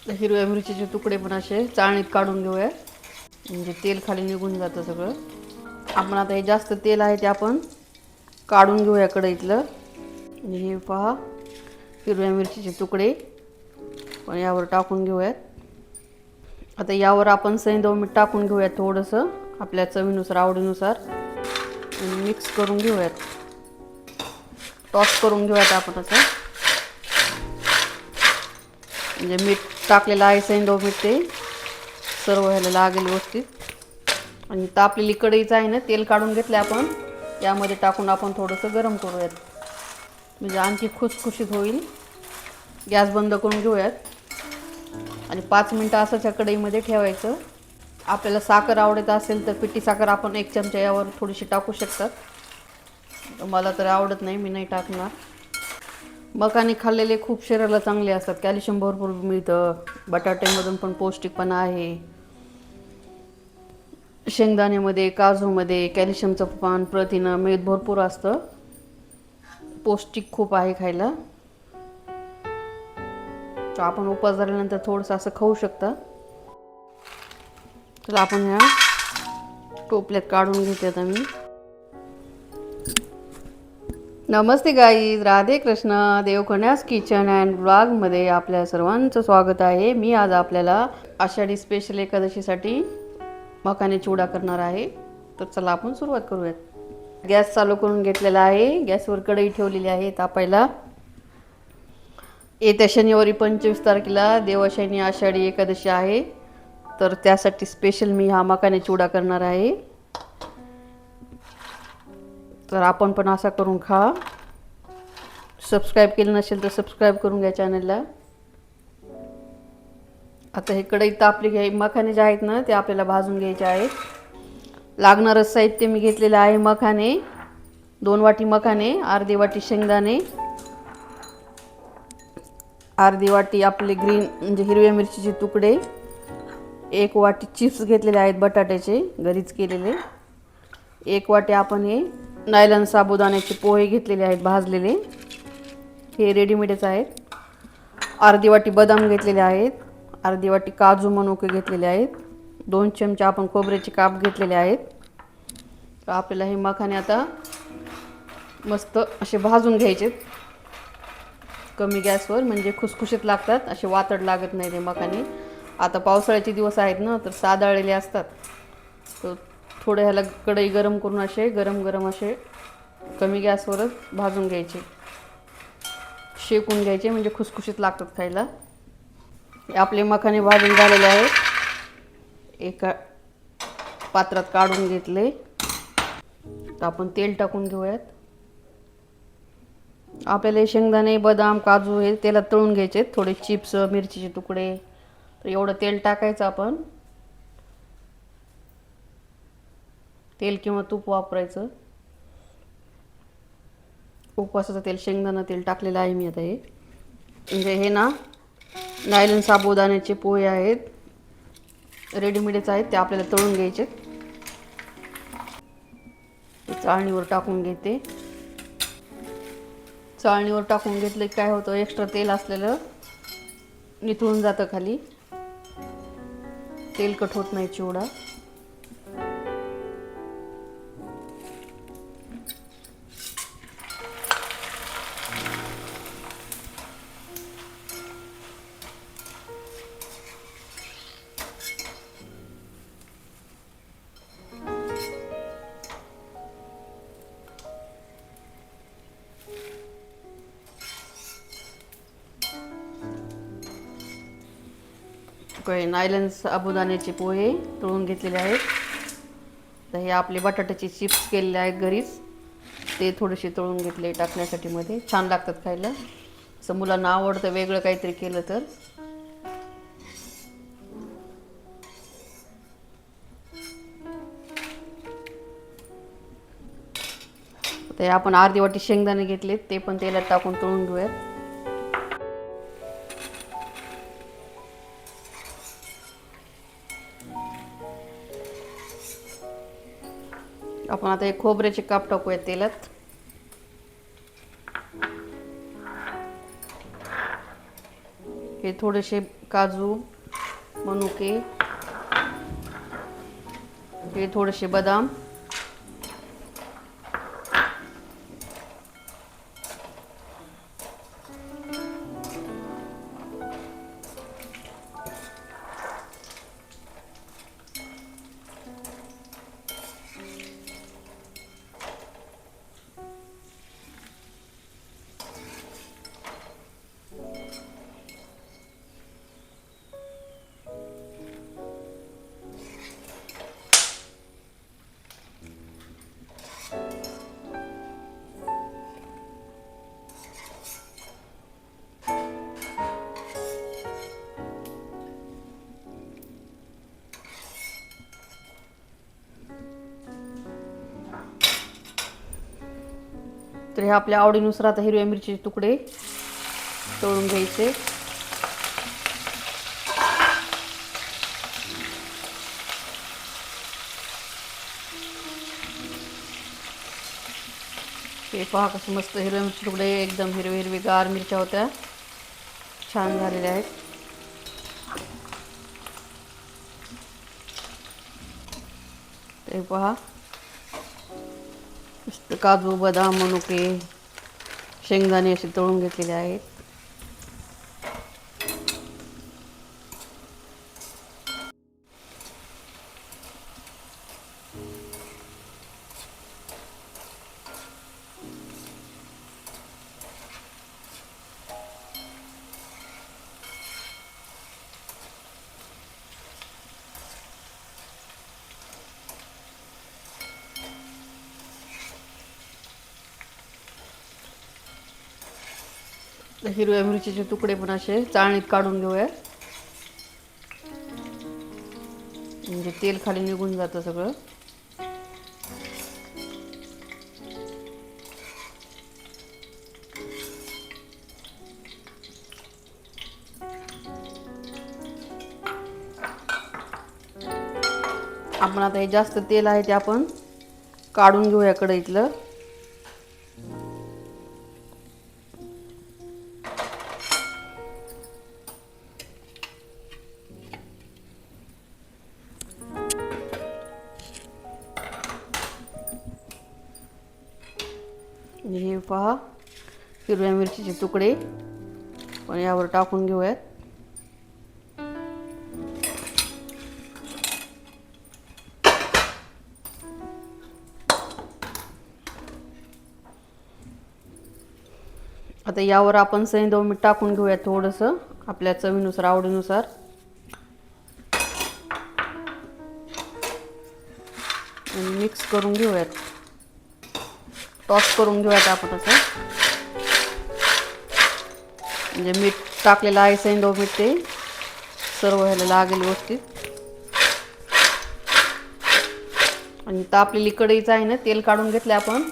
हिरव्या मिरचीचे तुकडे पण असे चाळणीत काढून घेऊया, म्हणजे तेल खाली निघून जातं सगळं. आपण आता हे जास्त तेल आहे ते आपण काढून घेऊया कढईतलं. हे पहा, हिरव्या मिरचीचे तुकडे पण यावर टाकून घेऊयात. आता यावर आपण सैंधव मीठ टाकून घेऊयात थोडंसं आपल्या चवीनुसार, आवडीनुसार, आणि मिक्स करून घेऊयात. टॉस करून घेऊयात आपण असं, म्हणजे मीठ टाकलेलं आहे सैंधव मीठ ते सर्व ह्याला लागेल व्यवस्थित. आणि तापलेली कढईच आहे ना, तेल काढून घेतलं आपण, यामध्ये टाकून आपण थोडंसं गरम करूयात, म्हणजे आणखी खुसखुशीत होईल. गॅस बंद करून घेऊयात आणि 5 मिनटं असं त्या कढईमध्ये ठेवायचं. आपल्याला साखर आवडत असेल तर पिठी साखर आपण 1 चमचा यावर थोडीशी टाकू शकतात. मला तर आवडत नाही, मी नाही टाकणार. मखाने खाल्लेले खूप शरीराला चांगले असतात, कॅल्शियम भरपूर मिळतं. बटाट्यामधून पण पौष्टिकपणा आहे. शेंगदाण्यामध्ये, काजूमध्ये कॅल्शियमचं प्रमाण, प्रथिनं, मेद भरपूर असतं. पौष्टिक खूप आहे खायला. तर आपण उपवास झाल्यानंतर थोडंसं असं खाऊ शकता. तर आपण ह्या टोपल्यात काढून घेते आता मी. Namaste guys, Radhe Krishna. Devkanya's kitchen and ब्लॉगमध्ये आपल्या सर्वांचं स्वागत आहे. मी आज आपल्याला आषाढी स्पेशल एकादशीसाठी मखाने चिवडा करणार आहे. तर चला आपण सुरुवात करूयात. गॅस चालू करून घेतलेला आहे. गॅसवर कढई ठेवलेली आहे तापायला. येत्या शनिवारी 25 तारखेला देवशयनी आषाढी एकादशी आहे, तर त्यासाठी स्पेशल मी हा मखाने चिवडा करणार आहे. तर आपण पण असा करून खा. सबस्क्राईब केलं नसेल तर सबस्क्राईब करून घ्या चॅनलला. आता हे कढई तापली घ्याय, मखाने जे आहेत ना ते आपल्याला भाजून घ्यायचे आहेत. लागणारं साहित्य मी घेतलेलं आहे. मखाने 2 वाटी मखाने, अर्धी वाटी शेंगदाणे, अर्धी वाटी आपले ग्रीन म्हणजे हिरव्या मिरचीचे तुकडे, 1 वाटी चिप्स घेतलेले आहेत बटाट्याचे घरीच केलेले, 1 वाटी आपण हे नायलॉन साबुदाण्याचे पोहे घेतलेले आहेत भाजलेले, हे रेडीमेडच आहेत. अर्धी वाटी बदाम घेतलेले आहेत, अर्धी वाटी काजू मनुके घेतलेले आहेत, 2 चमचे आपण खोबऱ्याचे काप घेतलेले आहेत. तर आपल्याला हे मखाने आता मस्त असे भाजून घ्यायचे कमी गॅसवर, म्हणजे खुसखुशीत लागतात, असे वातड लागत नाही ते मखाने. आता पावसाळ्याचे दिवस आहेत ना, तर सादळलेले असतात. तर थोडं ह्याला कढई गरम करून असे गरम असे कमी गॅसवरच भाजून घ्यायचे, शेकून घ्यायचे, म्हणजे खुसखुशीत लागतात खायला. आपले मखाने भाजून झालेले आहेत. एका पात्रात काढून घेतले. तर आपण तेल टाकून घेऊयात. आपल्याला शेंगदाणे, बदाम, काजू हे तेलात तळून घ्यायचे, थोडे चिप्स, मिरचीचे तुकडे. तर एवढं तेल टाकायचं आपण. तेल किंवा तूप वापरायचं. उपवासाचं तेल, शेंगदाणा तेल टाकलेलं आहे मी आता. हे म्हणजे हे ना नायलॉन साबुदाण्याचे पोहे आहेत, रेडीमेडच आहेत, ते आपल्याला तळून घ्यायचे. चाळणीवर टाकून घेते. चाळणीवर टाकून घेतलं की काय होतं, एक्स्ट्रा तेल असलेलं निथळून जातं खाली, तेलकट होत नाही चिवडा. काही नायलॉन साबुदाण्याचे पोहे तळून घेतलेले आहेत. तर हे आपले बटाट्याचे चिप्स केलेले आहेत घरीच, ते थोडेसे तळून घेतले टाकण्यासाठी मध्ये, छान लागतात खायला. असं मुलांना आवडतं वेगळं काहीतरी केलं तर. ते आपण अर्धी वाटी शेंगदाणे घेतले, ते पण तेलात टाकून तळून घेऊयात. आपण आता एक खोबऱ्याचे काप टाकूयात तेलात. हे थोडेसे काजू, मनुके, हे थोडेसे बदाम, तर हे आपल्या आवडीनुसार आता हिरव्या मिरचीचे तुकडे तळून घ्यायचे. हे पहा कसं मस्त हिरव्या मिरची तुकडे एकदम हिरवे गार मिरच्या होत्या, छान झालेल्या आहेत. ते पहा मस्त काजू, बदाम, मनुके, शेंगदाणे असे तळून घेतलेले आहेत. हिरव्या मिरचीचे तुकडे पण असे चाळणीत काढून घेऊया, म्हणजे तेल खाली निघून जातं सगळं. आपण आता हे जास्त तेल आहे ते आपण काढून घेऊया कढईतलं. हे पहा हिरव्या मिरचीचे तुकडे पण यावर टाकून घेऊयात. आता यावर आपण सैंधव मीठ टाकून घेऊयात थोडंसं आपल्या चवीनुसार, आवडीनुसार. आणि मिक्स करून घेऊयात, टॉस करून घेऊयात आपण असं. म्हणजे मीठ टाकलेलं आहे सैंधव मीठ, ते सर्व ह्याला लागेल व्यवस्थित. आणि तापलेली कढईच आहे ना, तेल काढून घेतलं आपण,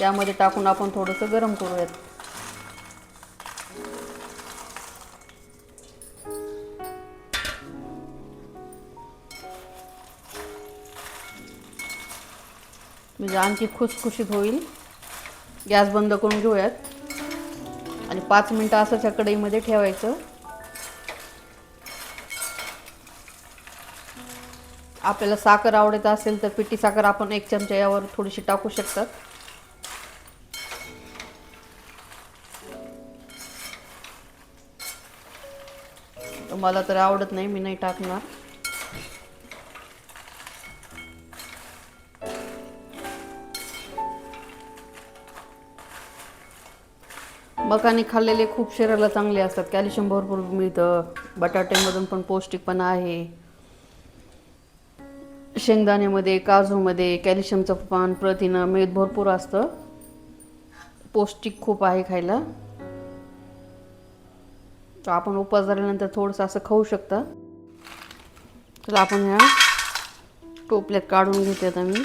यामध्ये टाकून आपण थोडंसं गरम करूयात. म्हणजे आणखी खुसखुशीत होईल. गॅस बंद करून घेऊयात आणि 5 मिनटं असंच या कढईमध्ये ठेवायचं. आपल्याला साखर आवडत असेल तर पिठी साखर आपण 1 चमचा यावर थोडीशी टाकू शकतात. मला तर आवडत नाही, मी नाही टाकणार. मखाने खाल्लेले खूप शरीराला चांगले असतात, कॅल्शियम भरपूर मिळतं. बटाट्यामधून पण पौष्टिकपणा आहे. शेंगदाण्यामध्ये, काजूमध्ये कॅल्शियमचं प्रमाण, प्रथिन, मेद भरपूर असतं. पौष्टिक खूप आहे खायला. तर आपण उपवास झाल्यानंतर थोडंसं असं खाऊ शकता. तर आपण ह्या टोपल्यात काढून घेते आता मी.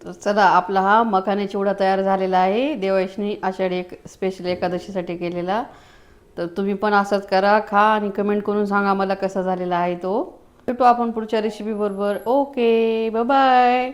तर चला आपला हा मखाने चिवडा तयार झालेला आहे. देवाईशनी आषाढी स्पेशल एकादशीसाठी केलेला. तर तुम्ही पण असंच करा, खा आणि कमेंट करून सांगा मला कसा झालेला आहे तो. भेटू आपण पुढच्या रेसिपी बरोबर. Okay, bye bye.